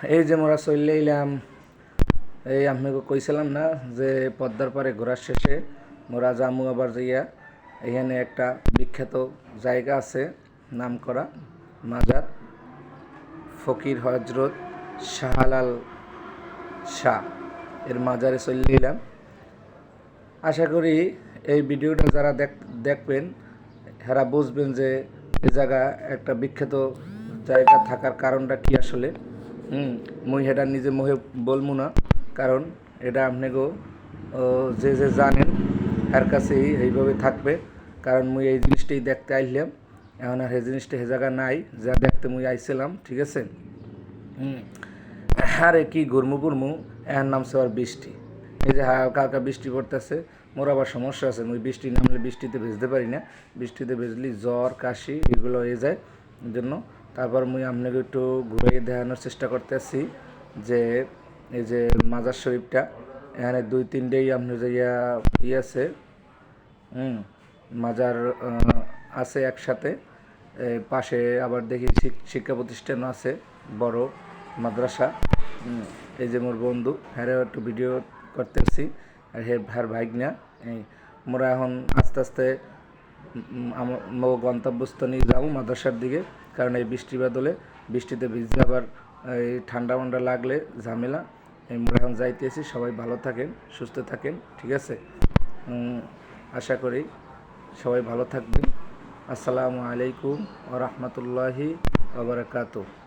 এই যে মোরা চলে এলাম। এই আপনাকে কইছিলাম না যে পদ্মার পারে ঘোরার শেষে মোরা জামু আবার যাইয়া এখানে একটা বিখ্যাত জায়গা আছে, নাম করা মাজার ফকির হজরত শাহলাল শাহ এর মাজারে চলে এলাম। আশা করি এই ভিডিওটা যারা দেখবেন এরা বুঝবেন যে এই জায়গা একটা বিখ্যাত জায়গা থাকার কারণটা কি আসলে। মুই এটা নিজে মুখে বলবো না, কারণ এটা আপনাকেও যে যে জানেন এর কাছেই এইভাবে থাকবে। কারণ মুই এই জিনিসটাই দেখতে আইলাম, এখন আর এই জিনিসটা সে জায়গা নাই যা দেখতে মুই আইছিলাম, ঠিক আছে। আরে কি ঘুরমু এর নামছে আর বৃষ্টি। এই যে হালকা হালকা বৃষ্টি পড়তেছে। মোর আবার সমস্যা আছে, মুই বৃষ্টি নামলে বৃষ্টিতে ভেজতে পারি না। বৃষ্টিতে ভেজলি জ্বর কাশি এগুলো হয়ে যায়। এই জন্য তারপর মুই আপনাকে একটু ঘুরে দেখানোর চেষ্টা করতেছি যে এই যে মাজার শরীফটা, এখানে 2-3টেই আপনার যে আছে, মাজার আছে একসাথে। পাশে আবার দেখি শিক্ষা প্রতিষ্ঠান আছে, বড় মাদ্রাসা। এই যে মোর বন্ধু হ্যাঁ একটু ভিডিও করতেছি, আর হ্যার বাইক না। এই মোরা এখন আস্তে আস্তে আমার গন্তব্যস্থলে যাবো মাদ্রাসার দিকে, কারণ এই বৃষ্টি বাদলে বৃষ্টিতে ভিজতে আবার এই ঠান্ডা মান্ডা লাগলে ঝামেলা। এই মোরা এখন যাইতেছি। সবাই ভালো থাকেন, সুস্থ থাকেন, ঠিক আছে। আশা করি সবাই ভালো থাকবেন। আসসালামু আলাইকুম ওয়া রাহমাতুল্লাহি ওয়া বারাকাতুহু।